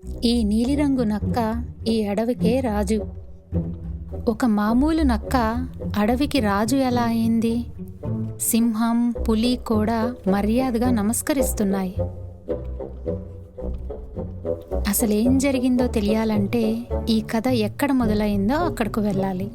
ఈ నీలిరంగు నక్క ఈ అడవికే రాజు. ఒక మామూలు నక్క అడవికి రాజు ఎలా అయింది? సింహం, పులి కూడా మర్యాదగా నమస్కరిస్తున్నాయి. అసలేం జరిగిందో తెలియాలంటే ఈ కథ ఎక్కడ మొదలైందో అక్కడకు వెళ్ళాలి.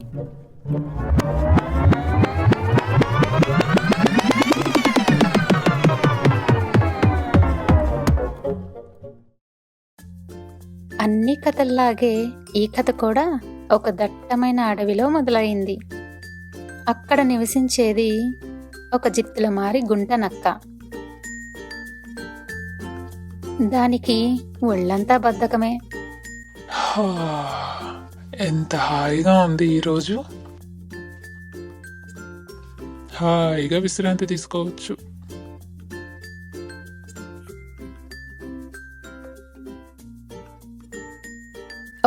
అన్ని కథల్లాగే ఈ కథ కూడా ఒక దట్టమైన అడవిలో మొదలైంది. అక్కడ నివసించేది ఒక జిత్తులమారి గుంట నక్క. దానికి ఒళ్ళంతా బద్ధకమే. ఎంత హాయిగా ఉంది ఈరోజు. హాయిగా విశ్రాంతి తీసుకోవచ్చు.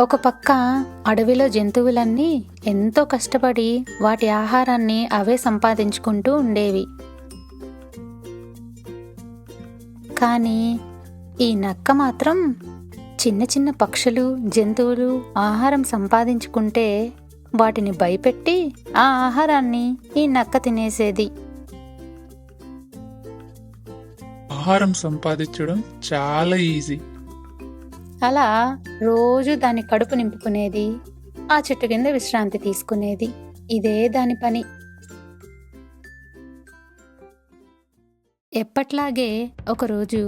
ఒక పక్క అడవిలో జంతువులన్నీ ఎంతో కష్టపడి వాటి ఆహారాన్ని అవే సంపాదించుకుంటూ ఉండేవి. కానీ ఈ నక్క మాత్రం చిన్న చిన్న పక్షులు, జంతువులు ఆహారం సంపాదించుకుంటే వాటిని భయపెట్టి ఆ ఆహారాన్ని ఈ నక్క తినేసేది. ఆహారం సంపాదించడం చాలా ఈజీ. అలా రోజు దాని కడుపు నింపుకునేది, ఆ చెట్టు కింద విశ్రాంతి తీసుకునేది. ఇదే దాని పని. ఎప్పట్లాగే ఒకరోజు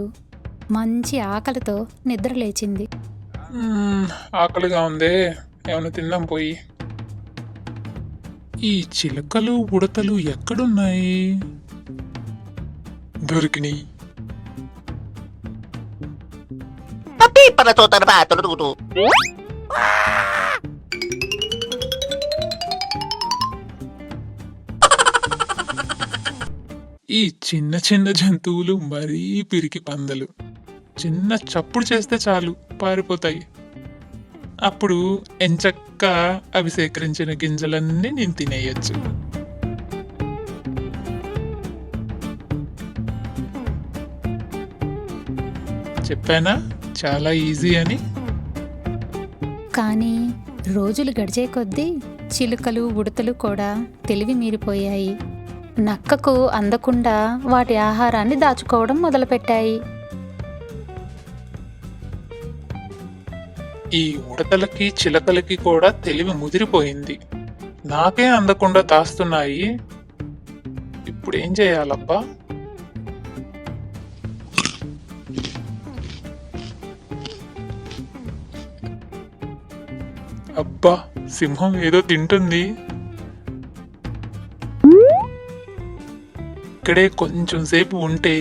మంచి ఆకలితో నిద్ర లేచింది. ఆకలిగా ఉందే, ఏమైనా తిందాం పోయి. ఈ చిలకలు ఉడతలు ఎక్కడున్నాయి? దొరికినాయి. Para todo trabajo, tudo. ఈ చిన్న చిన్న జంతువులు మరీ పిరికి పందలు. చిన్న చప్పుడు చేస్తే చాలు పారిపోతాయి. అప్పుడు ఎంచక్క అవి సేకరించిన గింజలన్నీ నేను తినేయచ్చు. చెప్పానా చాలా ఈజీ అని. కానీ రోజులు గడిచే కొద్దీ చిలుకలు, ఉడతలు కూడా తెలివి మీరిపోయాయి. నక్కకు అందకుండా వాటి ఆహారాన్ని దాచుకోవడం మొదలుపెట్టాయి. ఈ ఉడతలకి, చిలకలకి కూడా తెలివి ముదిరిపోయింది. నాకే అందకుండా దాస్తున్నాయి. ఇప్పుడేం చేయాలబ్బా? అబ్బా, సింహం ఏదో తింటుంది. ఇక్కడే కొంచెం సేపు ఉంటే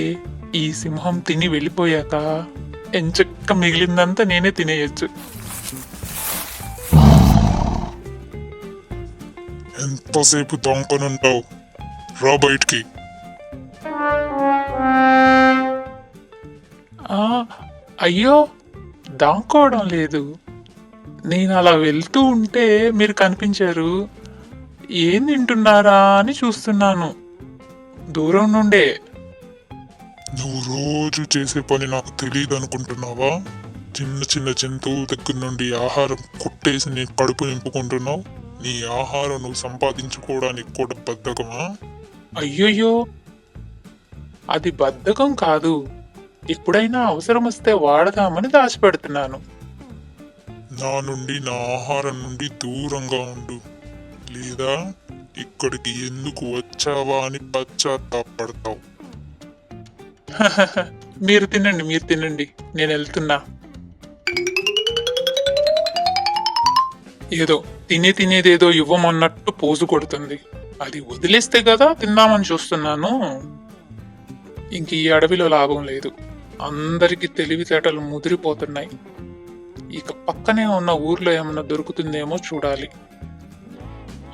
ఈ సింహం తిని వెళ్ళిపోయాక ఎంచక్క మిగిలిందంతా నేనే తినేయచ్చు. ఎంతసేపు దొంగనుంటావు? రా బయటికి. అయ్యో, దాక్కోవడం లేదు. నేను అలా వెళ్తూ ఉంటే మీరు కనిపించారు. ఏం తింటున్నారా అని చూస్తున్నాను దూరం నుండే. నువ్వు రోజు చేసే పని నాకు తెలియదు అనుకుంటున్నావా? చిన్న చిన్న జంతువుల దగ్గర నుండి ఆహారం కొట్టేసి నీ కడుపు నింపుకుంటున్నావు. నీ ఆహారం నువ్వు సంపాదించుకోవడానికి కూడా బద్ధకమా? అయ్యయ్యో, అది బద్ధకం కాదు. ఎప్పుడైనా అవసరం వస్తే వాడదామని దాచిపెడుతున్నాను. నా నుండి, నా ఆహారం నుండి దూరంగా ఉండు, లేదా ఇక్కడికి ఎందుకు వచ్చావా అని పశ్చాత్తాపడతావు. మీరు తినండి, నేను వెళ్తున్నా. ఏదో తినేదేదో ఇవ్వమన్నట్టు పోజు కొడుతుంది. అది వదిలేస్తే కదా తిందామని చూస్తున్నాను. ఇంక ఈ అడవిలో లాభం లేదు. అందరికి తెలివితేటలు ముదిరిపోతున్నాయి. ఇక పక్కనే ఉన్న ఊర్లో ఏమన్నా దొరుకుతుందేమో చూడాలి.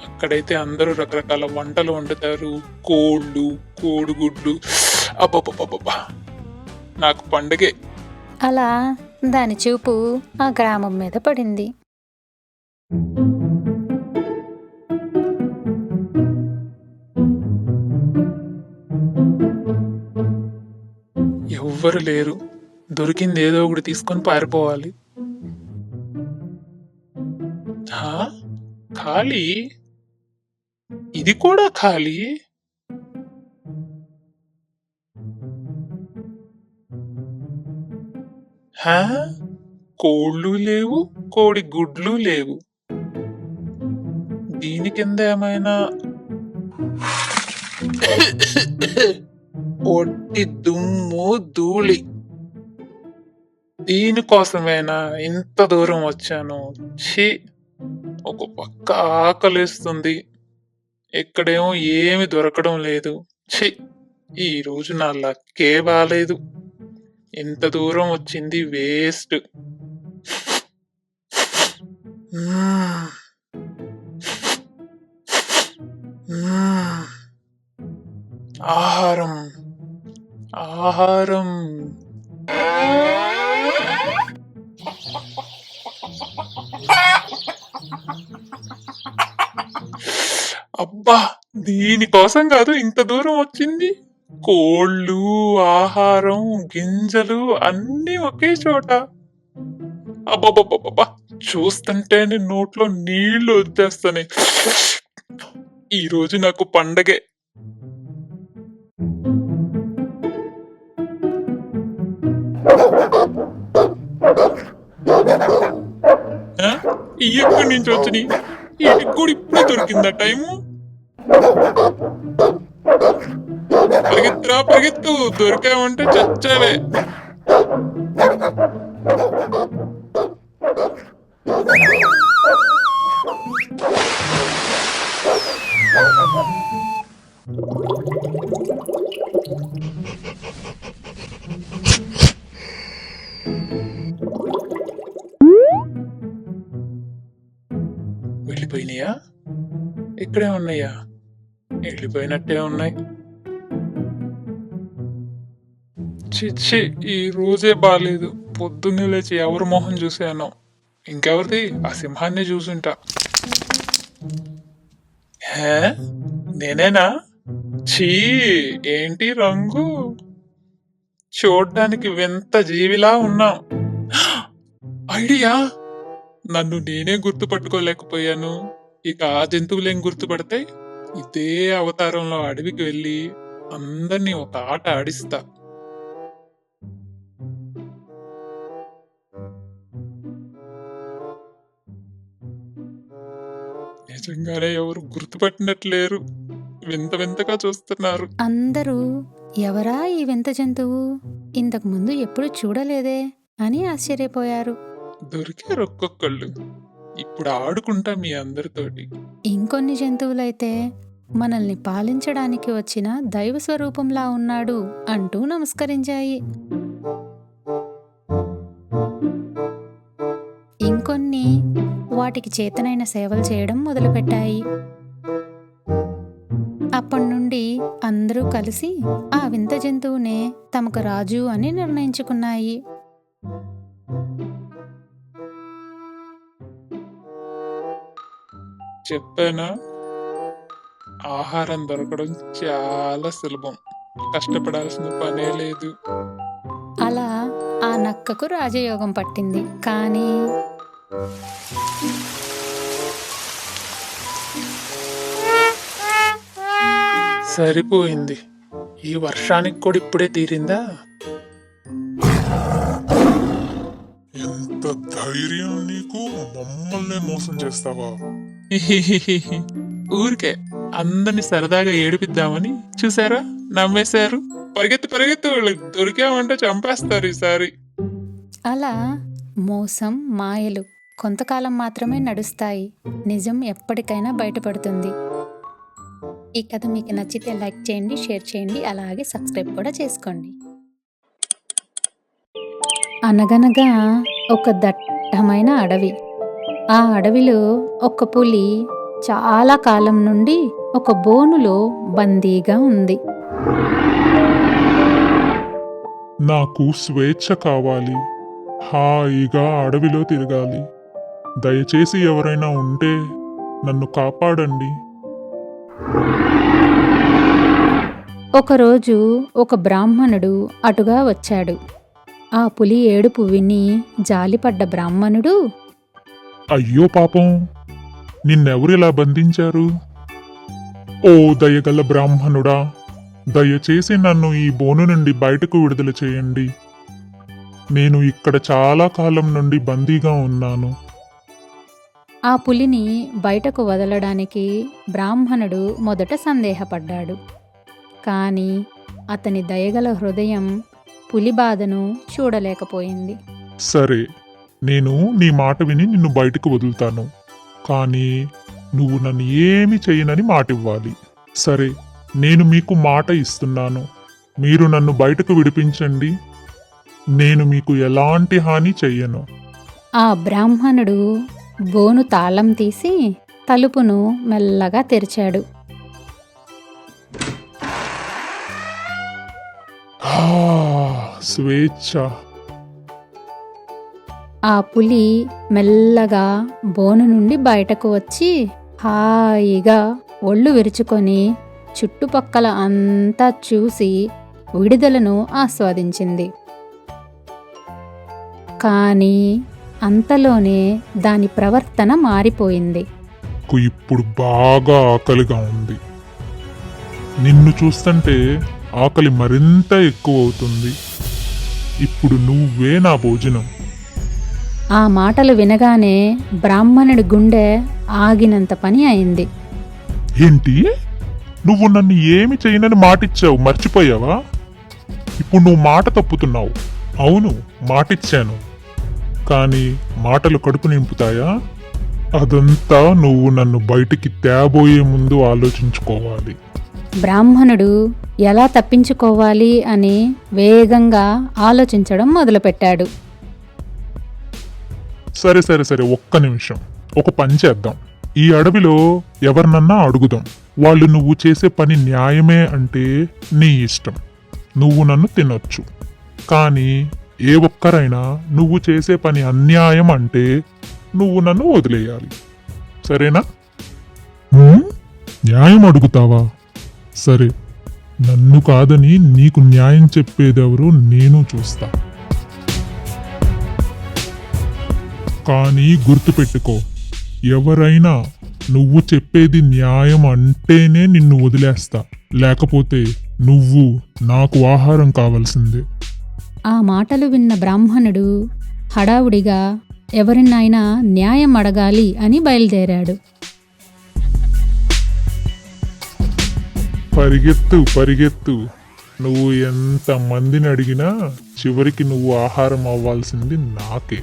అక్కడైతే అందరూ రకరకాల వంటలు వండుతారు. కోళ్ళు, కోడిగుడ్లు, అబ్బబ్బబ్బబ్బా, నాకు పండగే. అలా దాని చూపు ఆ గ్రామం మీద పడింది. ఎవ్వరు లేరు. దొరికింది ఏదో ఒకటి తీసుకొని పారిపోవాలి. హా? ఖాళీ? ఇది కూడా ఖాళీ? హా? కోళ్ళు లేవు, కోడి గుడ్లు లేవు. దీని కింద ఏమైనా ఒట్టి దుమ్ము ధూళి. దీనికోసమేనా ఇంత దూరం వచ్చాను? ఛీ, ఒక పక్క ఆకలిస్తుంది, ఇక్కడేమో ఏమి దొరకడం లేదు. ఛీ, ఈ రోజు నా లక్కే బాలేదు. ఇంత దూరం వచ్చింది వేస్ట్. ఆహారం, ఆహారం. అబ్బా, దీనికోసం కాదు ఇంత దూరం వచ్చింది. కోళ్ళు, ఆహారం, గింజలు అన్నీ ఒకే చోట. అబ్బబ్బబ్బబ్బా, చూస్తుంటేనే నోట్లో నీళ్లు వచ్చేస్తాయి. ఈ రోజు నాకు పండగే. ఆ? ఇవి ఎక్కడి నుంచి వచ్చినాయి? వీటికి కూడా ఇప్పుడే దొరికిందా టైము? పరిగెత్తురా పరిగెత్తు, దొరికామంటే చచ్చావే. వెళ్ళిపోయినాయా? ఇక్కడే ఉన్నాయా? వెళ్ళిపోయినట్టే ఉన్నాయి. చిచ్చి, ఈ రోజే బాలేదు. పొద్దున్నే లేచి ఎవరి మొహం చూశాను? ఇంకెవరిది? ఆ సింహాన్ని చూసుంటా. హే, నేనేనా? ఛీ, ఏంటి రంగు? చూడ్డానికి వింత జీవిలా ఉన్నా. ఐడియా! నన్ను నేనే గుర్తుపట్టుకోలేకపోయాను. ఇక ఆ జంతువులేం గుర్తుపడతాయి? ఇదే అవతారంలో అడవికి వెళ్ళి అందరినీ ఒక ఆట ఆడిస్తా. నిజంగానే ఎవరు గుర్తుపట్టినట్లేరు. వింత వింతగా చూస్తున్నారు. అందరూ ఎవరా ఈ వింత జంతువు, ఇంతకు ముందు ఎప్పుడు చూడలేదే అని ఆశ్చర్యపోయారు. దొరికారు ఒక్కొక్కళ్ళు. ఇప్పుడు ఆడుకుంటా మీ అందరితోటి. ఇంకొన్ని జంతువులైతే మనల్ని పాలించడానికి వచ్చిన దైవ స్వరూపంలా ఉన్నాడు అంటూ నమస్కరించాయి. ఇంకొన్ని వాటికి చేతనైన సేవలు చేయడం మొదలుపెట్టాయి. అప్పటి నుండి అందరూ కలిసి ఆ వింత జంతువునే తమకు రాజు అని నిర్ణయించుకున్నాయి. చెప్పానా, ఆహారం దొరకడం చాలా సులభం, కష్టపడాల్సిన పనే లేదు. అలా ఆ నక్కకు రాజయోగం పట్టింది. కానీ సరిపోయింది. ఈ వర్షానికి కూడా ఇప్పుడే తీరిందా? ఎంత ధైర్యం నీకు? మమ్మల్ని మోసం చేస్తావా? ఊరికే అందరిని సరదాగా ఏడిపిద్దామని. చూసారా, నమ్మేశారు. పరిగెత్తు పరిగెత్తు, దొరికామంటే చంపేస్తారు ఈసారి. అలా మోసం, మాయలు కొంతకాలం మాత్రమే నడుస్తాయి. నిజం ఎప్పటికైనా బయటపడుతుంది. ఈ కథ మీకు నచ్చితే లైక్ చేయండి, షేర్ చేయండి, అలాగే సబ్స్క్రైబ్ కూడా చేసుకోండి. అనగనగా ఒక దట్టమైన అడవి. ఆ అడవిలో ఒక పులి చాలా కాలం నుండి ఒక బోనులో బందీగా ఉంది. నాకు స్వేచ్ఛ కావాలి. హాయిగా అడవిలో తిరగాలి. దయచేసి ఎవరైనా ఉంటే నన్ను కాపాడండి. ఒకరోజు ఒక బ్రాహ్మణుడు అటుగా వచ్చాడు. ఆ పులి ఏడుపు విని జాలిపడ్డ బ్రాహ్మణుడు, అయ్యో పాపం, నిన్నెవరిలా బంధించారు? ఓ దయగల బ్రాహ్మణుడా, దయచేసి నన్ను ఈ బోను నుండి బయటకు విడుదల చేయండి. నేను ఇక్కడ చాలా కాలం నుండి బందీగా ఉన్నాను. ఆ పులిని బయటకు వదలడానికి బ్రాహ్మణుడు మొదట సందేహపడ్డాడు. కానీ అతని దయగల హృదయం పులి బాధను చూడలేకపోయింది. సరే, నేను నీ మాట విని నిన్ను బయటకు వదులుతాను. కానీ నువ్వు నన్ను ఏమి చేయనని మాటివ్వాలి. సరే, నేను మీకు మాట ఇస్తున్నాను. మీరు నన్ను బయటకు విడిపించండి. నేను మీకు ఎలాంటి హాని చెయ్యను. ఆ బ్రాహ్మణుడు బోను తాళం తీసి తలుపును మెల్లగా తెరిచాడు. ఆ, స్వేచ్ఛ. ఆ పులి మెల్లగా బోను నుండి బయటకు వచ్చి హాయిగా ఒళ్ళు విరుచుకొని చుట్టుపక్కల అంతా చూసి విడుదలను ఆస్వాదించింది. కానీ అంతలోనే దాని ప్రవర్తన మారిపోయింది. నాకు ఇప్పుడు బాగా ఆకలిగా ఉంది. నిన్ను చూస్తుంటే ఆకలి మరింత ఎక్కువ అవుతుంది. ఇప్పుడు నువ్వే నా భోజనం. ఆ మాటలు వినగానే బ్రాహ్మణుడి గుండె ఆగినంత పని అయింది. ఏంటి? నువ్వు నన్ను ఏమి చేయనని మాటిచ్చావు, మర్చిపోయావా? ఇప్పుడు నువ్వు మాట తప్పుతున్నావు. అవును, మాటిచ్చాను. కానీ మాటలు కడుపు నింపుతాయా? అదంతా నువ్వు నన్ను బయటికి తేబోయే ముందు ఆలోచించుకోవాలి. బ్రాహ్మణుడు ఎలా తప్పించుకోవాలి అని వేగంగా ఆలోచించడం మొదలుపెట్టాడు. సరే సరే సరే, ఒక్క నిమిషం. ఒక పని చేద్దాం. ఈ అడవిలో ఎవరినన్నా అడుగుదాం. వాళ్ళు నువ్వు చేసే పని న్యాయమే అంటే నీ ఇష్టం, నువ్వు నన్ను తినొచ్చు. కానీ ఏ ఒక్కరైనా నువ్వు చేసే పని అన్యాయం అంటే నువ్వు నన్ను వదిలేయాలి. సరేనా? న్యాయం అడుగుతావా? సరే, నన్ను కాదని నీకు న్యాయం చెప్పేదెవరో నేను చూస్తా. కానీ గుర్తుపెట్టుకో, ఎవరైనా నువ్వు చెప్పేది న్యాయం అంటేనే నిన్ను వదిలేస్తా. లేకపోతే నువ్వు నాకు ఆహారం కావాల్సిందే. ఆ మాటలు విన్న బ్రాహ్మణుడు హడావుడిగా ఎవరినైనా న్యాయం అడగాలి అని బయలుదేరాడు. పరిగెత్తు పరిగెత్తు. నువ్వు ఎంత మందిని అడిగినా చివరికి నువ్వు ఆహారం అవ్వాల్సింది నాకే.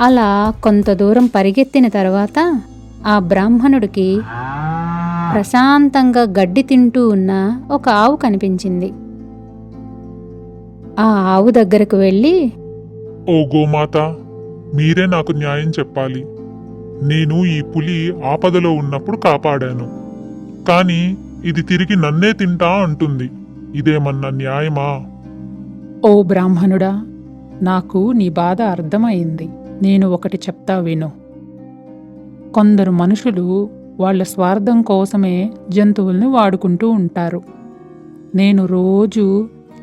అలా కొంత దూరం పరిగెత్తిన తర్వాత ఆ బ్రాహ్మణుడికి ప్రశాంతంగా గడ్డి తింటూ ఉన్న ఒక ఆవు కనిపించింది. ఆ ఆవు దగ్గరకు వెళ్ళి, ఓ గోమాత, మీరే నాకు న్యాయం చెప్పాలి. నేను ఈ పులి ఆపదలో ఉన్నప్పుడు కాపాడాను. కానీ ఇది తిరిగి నన్నే తింటా అంటుంది. ఇదేమన్నా న్యాయమా? ఓ బ్రాహ్మణుడా, నాకు నీ బాధ అర్థమైంది. నేను ఒకటి చెప్తా విను. కొందరు మనుషులు వాళ్ళ స్వార్థం కోసమే జంతువుల్ని వాడుకుంటూ ఉంటారు. నేను రోజు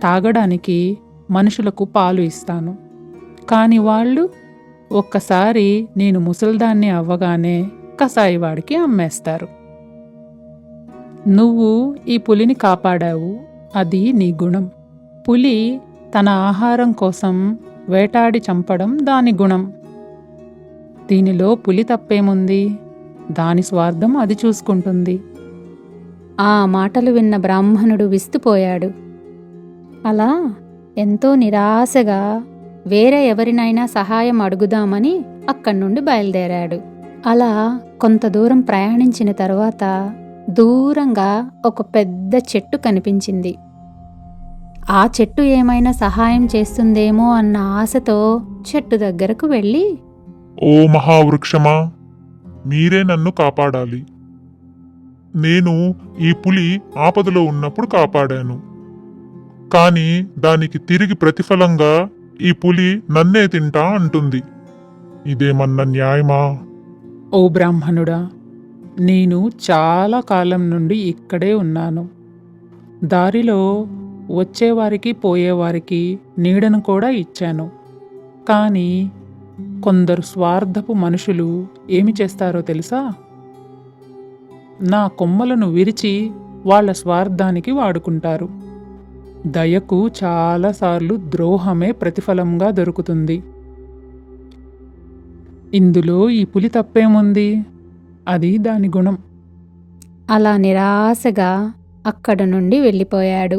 తాగడానికి మనుషులకు పాలు ఇస్తాను. కానీ వాళ్ళు ఒక్కసారి నేను ముసల్దాన్ని అవ్వగానే కసాయివాడికి అమ్మేస్తారు. నువ్వు ఈ పులిని కాపాడావు, అది నీ గుణం. పులి తన ఆహారం కోసం వేటాడి చంపడం దాని గుణం. దీనిలో పులి తప్పేముంది? దాని స్వార్థం అది చూసుకుంటుంది. ఆ మాటలు విన్న బ్రాహ్మణుడు విస్తుపోయాడు. అలా ఎంతో నిరాశగా వేరే ఎవరినైనా సహాయం అడుగుదామని అక్కడి నుండి బయలుదేరాడు. అలా కొంత దూరం ప్రయాణించిన తరువాత దూరంగా ఒక పెద్ద చెట్టు కనిపించింది. ఆ చెట్టు ఏమైనా సహాయం చేస్తుందేమో అన్న ఆశతో చెట్టు దగ్గరకు వెళ్ళి, ఓ మహావృక్షమా, మీరే నన్ను కాపాడాలి. నేను ఈ పులి ఆపదలో ఉన్నప్పుడు కాపాడాను. కానీ దానికి తిరిగి ప్రతిఫలంగా ఈ పులి నన్నే తింటా అంటుంది. ఇదేమన్నా న్యాయమా? ఓ బ్రాహ్మణుడా, నేను చాలా కాలం నుండి ఇక్కడే ఉన్నాను. దారిలో వచ్చేవారికి పోయేవారికి నీడను కూడా ఇచ్చాను. కానీ కొందరు స్వార్థపు మనుషులు ఏమి చేస్తారో తెలుసా? నా కొమ్మలను విరిచి వాళ్ళ స్వార్థానికి వాడుకుంటారు. దయకు చాలాసార్లు ద్రోహమే ప్రతిఫలంగా దొరుకుతుంది. ఇందులో ఈ పులి తప్పేముంది? అది దాని గుణం. అలా నిరాశగా అక్కడ నుండి వెళ్ళిపోయాడు.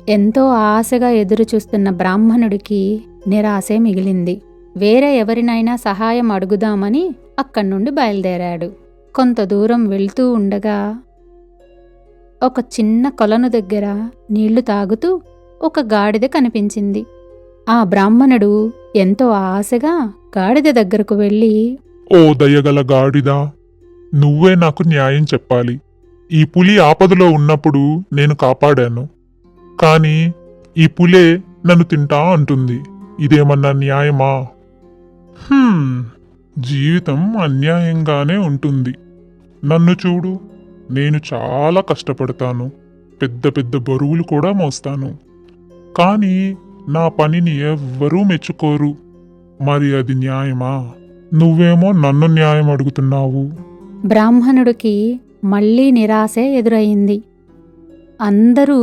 ఎంతో ఆశగా ఎదురుచూస్తున్న బ్రాహ్మణుడికి నిరాశే మిగిలింది. వేరే ఎవరినైనా సహాయం అడుగుదామని అక్కడి నుండి బయలుదేరాడు. కొంత దూరం వెళ్తూ ఉండగా ఒక చిన్న కొలను దగ్గర నీళ్లు తాగుతూ ఒక గాడిద కనిపించింది. ఆ బ్రాహ్మణుడు ఎంతో ఆశగా గాడిద దగ్గరకు వెళ్ళి, ఓ దయగల గాడిదా, నువ్వే నాకు న్యాయం చెప్పాలి. ఈ పులి ఆపదలో ఉన్నప్పుడు నేను కాపాడాను, కానీ ఈ పులే నన్ను తింటా అంటుంది. ఇదేమన్నా న్యాయమా? జీవితం అన్యాయంగానే ఉంటుంది. నన్ను చూడు, నేను చాలా కష్టపడతాను, పెద్ద పెద్ద బరువులు కూడా మోస్తాను, కానీ నా పనిని ఎవ్వరూ మెచ్చుకోరు. మరి అది న్యాయమా? నువ్వేమో నన్ను న్యాయం అడుగుతున్నావు. బ్రాహ్మణుడికి మళ్ళీ నిరాశే ఎదురయింది. అందరూ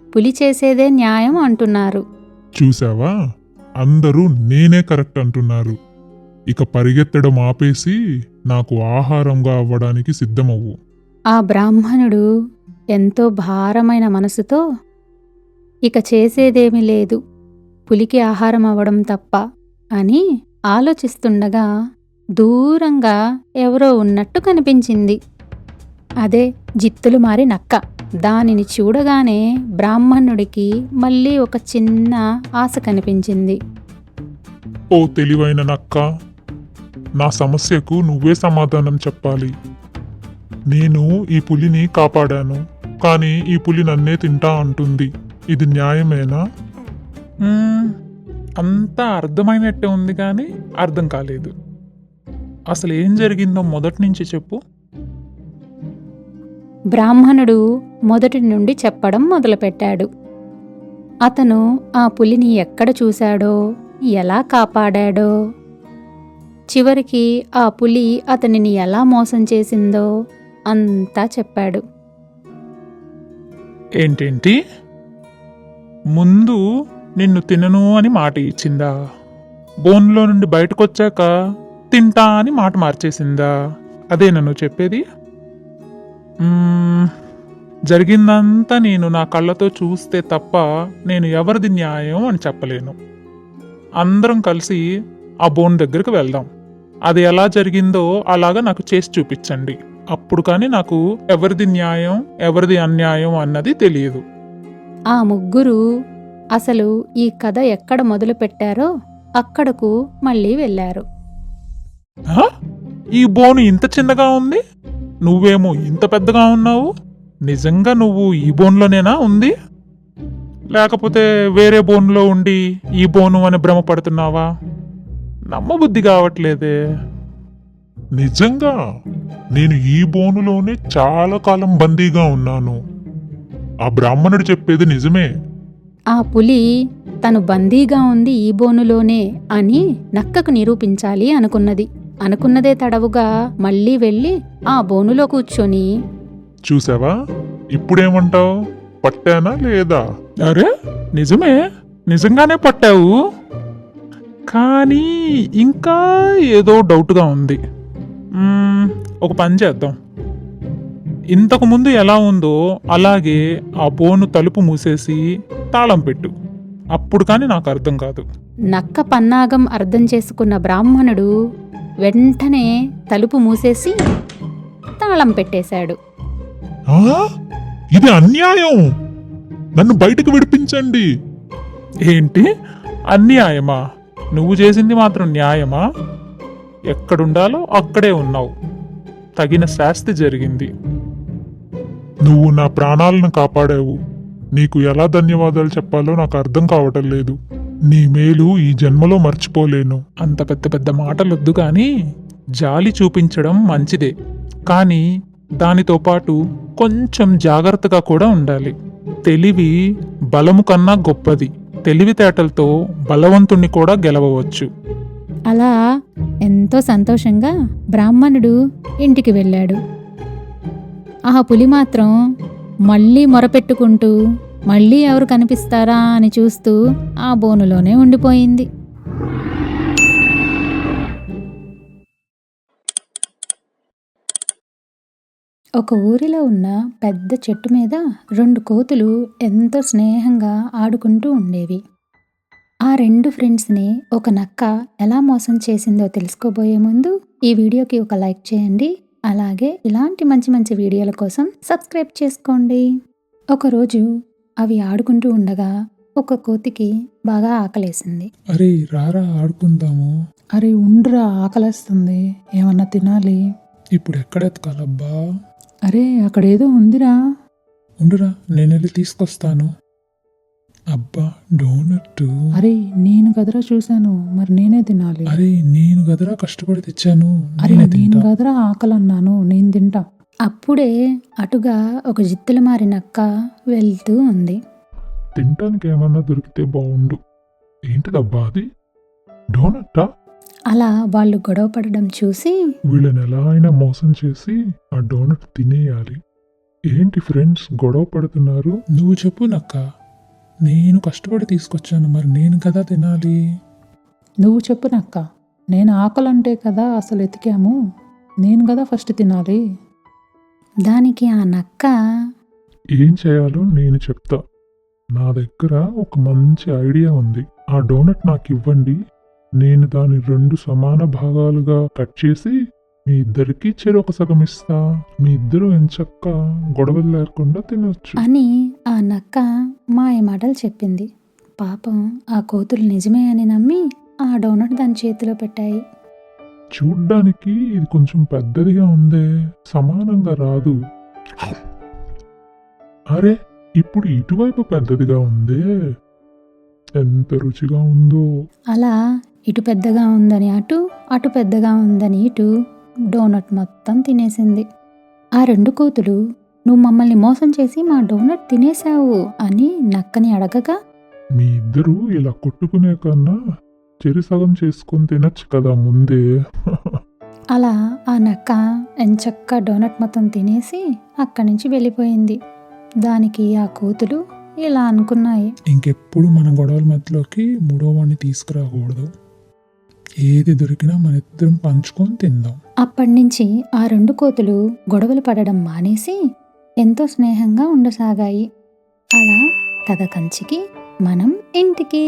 పులి చేసేదే న్యాయం అంటున్నారు. చూసావా, అందరూ నేనే కరెక్ట్ అంటున్నారు. ఇక పరిగెత్తడం ఆపేసి నాకు ఆహారంగా అవ్వడానికి సిద్ధమవ్వు. ఆ బ్రాహ్మణుడు ఎంతో భారమైన మనసుతో ఇక చేసేదేమీ లేదు, పులికి ఆహారం అవ్వడం తప్ప అని ఆలోచిస్తుండగా దూరంగా ఎవరో ఉన్నట్టు కనిపించింది. అదే జిత్తులు మారి నక్క. దానిని చూడగానే బ్రాహ్మణుడికి మళ్ళీ ఒక చిన్న ఆశ కనిపించింది. ఓ తెలివైన నక్క, నా సమస్యకు నువ్వే సమాధానం చెప్పాలి. నేను ఈ పులిని కాపాడాను, కానీ ఈ పులి నన్నే తింటా అంటుంది. ఇది న్యాయమేనా? అంతా అర్థమైనట్టే ఉంది కానీ అర్థం కాలేదు. అసలు ఏం జరిగిందో మొదటి నుంచి చెప్పు. బ్రాహ్మణుడు మొదటి నుండి చెప్పడం మొదలుపెట్టాడు. అతను ఆ పులిని ఎక్కడ చూశాడో, ఎలా కాపాడాడో, చివరికి ఆ పులి అతనిని ఎలా మోసం చేసిందో అంతా చెప్పాడు. ఏంటేంటి? ముందు నిన్ను తినను అని మాట ఇచ్చిందా? బోన్లో నుండి బయటకొచ్చాక తింటా అని మాట మార్చేసిందా? అదే నన్ను చెప్పేది? జరిగిందంతా నేను నా కళ్ళతో చూస్తే తప్ప నేను ఎవరిది న్యాయం అని చెప్పలేను. అందరం కలిసి ఆ బోన్ దగ్గరికి వెళ్దాం. అది ఎలా జరిగిందో అలాగా నాకు చేసి చూపించండి. అప్పుడు కానీ నాకు ఎవరిది న్యాయం ఎవరిది అన్యాయం అన్నది తెలియదు. ఆ ముగ్గురు అసలు ఈ కథ ఎక్కడ మొదలు పెట్టారో అక్కడకు మళ్ళీ వెళ్ళారు. ఆ? ఈ బోను ఇంత చిన్నగా ఉంది, నువ్వేమో ఇంత పెద్దగా ఉన్నావు. నిజంగా నువ్వు ఈ బోన్లోనేనా ఉంది, లేకపోతే వేరే బోన్లో ఉండి ఈ బోను అని భ్రమపడుతున్నావా? నమ్మబుద్ధి కావట్లేదే. నిజంగా నేను ఈ బోనులోనే చాలా కాలం బందీగా ఉన్నాను. ఆ బ్రాహ్మణుడు చెప్పేది నిజమే. ఆ పులి తను బందీగా ఉంది ఈ బోనులోనే అని నక్కకు నిరూపించాలి అనుకున్నదే తడవుగా మళ్ళీ వెళ్ళి ఆ బోనులో కూర్చొని, చూసావా, ఇప్పుడేమంటావు? పట్టానా లేదా? అరే నిజమే, నిజంగానే పట్టావు. కానీ ఇంకా ఏదో డౌట్గా ఉంది. ఒక పని చేద్దాం. ఇంతకు ముందు ఎలా ఉందో అలాగే ఆ బోను తలుపు మూసేసి తాళం పెట్టు. అప్పుడు కానీ నాకు అర్థం కాదు. నక్క పన్నాగం అర్థం చేసుకున్న బ్రాహ్మణుడు వెంటనే తలుపు మూసేసి తాళం పెట్టేశాడు. ఆ? ఇది అన్యాయం, నన్ను బయటకు విడిపించండి. ఏంటి అన్యాయమా? నువ్వు చేసింది మాత్రం న్యాయమా? ఎక్కడుండాలో అక్కడే ఉన్నావు. తగిన శాస్తి జరిగింది. నువ్వు నా ప్రాణాలను కాపాడావు. నీకు ఎలా ధన్యవాదాలు చెప్పాలో నాకు అర్థం కావటం లేదు. నీ మేలు ఈ జన్మలో మర్చిపోలేను. అంత పెద్ద పెద్ద మాటలొద్దు కానీ జాలి చూపించడం మంచిదే, కానీ దానితో పాటు కొంచెం జాగ్రత్తగా కూడా ఉండాలి. తెలివి బలము కన్నా గొప్పది. తెలివితేటలతో బలవంతుణ్ణి కూడా గెలవవచ్చు. అలా ఎంతో సంతోషంగా బ్రాహ్మణుడు ఇంటికి వెళ్ళాడు. ఆ పులి మాత్రం మళ్ళీ మొరపెట్టుకుంటూ మళ్ళీ ఎవరు కనిపిస్తారా అని చూస్తూ ఆ బోనులోనే ఉండిపోయింది. ఒక ఊరిలో ఉన్న పెద్ద చెట్టు మీద 2 కోతులు ఎంతో స్నేహంగా ఆడుకుంటూ ఉండేవి. ఆ 2 ఫ్రెండ్స్ని ఒక నక్క ఎలా మోసం చేసిందో తెలుసుకోబోయే ముందు ఈ వీడియోకి ఒక లైక్ చేయండి. అలాగే ఇలాంటి మంచి మంచి వీడియోల కోసం సబ్స్క్రైబ్ చేసుకోండి. ఒకరోజు అవి ఆడుకుంటూ ఉండగా ఒక కోతికి బాగా ఆకలేసింది. అరే రారా ఆడుకుందాము. అరే ఉండ్రా, ఆకలేస్తుంది, ఏమన్నా తినాలి. ఇప్పుడు ఎక్కడ ఎతకాలబ్బా? అరే అక్కడేదో ఉందిరా. ఉండురా, నేను వెళ్ళి తీసుకొస్తాను. అబ్బా డోనట్. అరే నేను కదరా చూశాను, మరి నేనే తినాలి. అరే నేను కదరా కష్టపడి తెచ్చాను, అరే నేనే నేను తింటా. కదరా ఆకలన్నాను, నేను తింటా. అప్పుడే అటుగా ఒక జిత్తులు మారి నక్క వెళ్తూ ఉంది. తినటానికి ఏమన్నా దొరికితే బాగుండు. ఏంటిదబ్బా అది? డోనట్టా? అలా వాళ్ళు గొడవ పడడం చూసి వీళ్ళని ఎలా అయినా మోసం చేసి ఆ డోనట్ తినేయాలి. ఏంటి ఫ్రెండ్స్ గొడవ పడుతున్నారు? నువ్వు చెప్పు నక్క, నేను కష్టపడి తీసుకొచ్చాను, మరి నేను కదా తినాలి. నువ్వు చెప్పు నక్క, నేను ఆకలంటే కదా అసలు ఎతికాము, నేను కదా ఫస్ట్ తినాలి. దానికి ఆ నక్క ఏం చేయాలో నేను చెప్తా. నా దగ్గర ఒక మంచి ఐడియా ఉంది. ఆ డోనట్ నాకు ఇవ్వండి, నేను దాని 2 సమాన భాగాలుగా కట్ చేసి మీ ఇద్దరికి చెరొక సగం ఇస్తా. మీ ఇద్దరు ఎంచక్క గొడవలు లేకుండా తినొచ్చు. అని ఆ నక్క మాయ మాటలు చెప్పింది. పాపం ఆ కోతులు నిజమే అని నమ్మి ఆ డోనట్ దాని చేతిలో పెట్టాయి. చూడ్డానికి ఇది కొంచెం పెద్దదిగా ఉందే, సమానంగా రాదు. అరే ఇప్పుడు ఇటువైపు పెద్దదిగా ఉందే, ఎంత రుచిగా ఉందో. అలా ఇటు పెద్దగా ఉందని అటు, అటు పెద్దగా ఉందని ఇటు డోనట్ మొత్తం తినేసింది. ఆ 2 కోతులు నువ్వు మమ్మల్ని మోసం చేసి మా డోనట్ తినేశావు అని నక్కని అడగగా మీ ఇద్దరు ఇలా కొట్టుకునే కన్నా చెరి సగం చేసుకొని తినచ్చు కదా ముందే. అలా ఆ నక్క ఎంచక్కా డోనట్ మొత్తం తినేసి అక్కడి నుంచి వెళ్ళిపోయింది. దానికి ఆ కోతులు ఇలా అనుకున్నాయి. ఇంకెప్పుడు మన గొడవల మధ్యలోకి మూడో వాడిని తీసుకురాకూడదు. ఏది దొరికినా మన ఇద్దరం పంచుకొని తిందాం. అప్పటినుంచి ఆ 2 కోతులు గొడవలు పడడం మానేసి ఎంతో స్నేహంగా ఉండసాగాయి. అలా కథ కంచికి మనం ఇంటికి.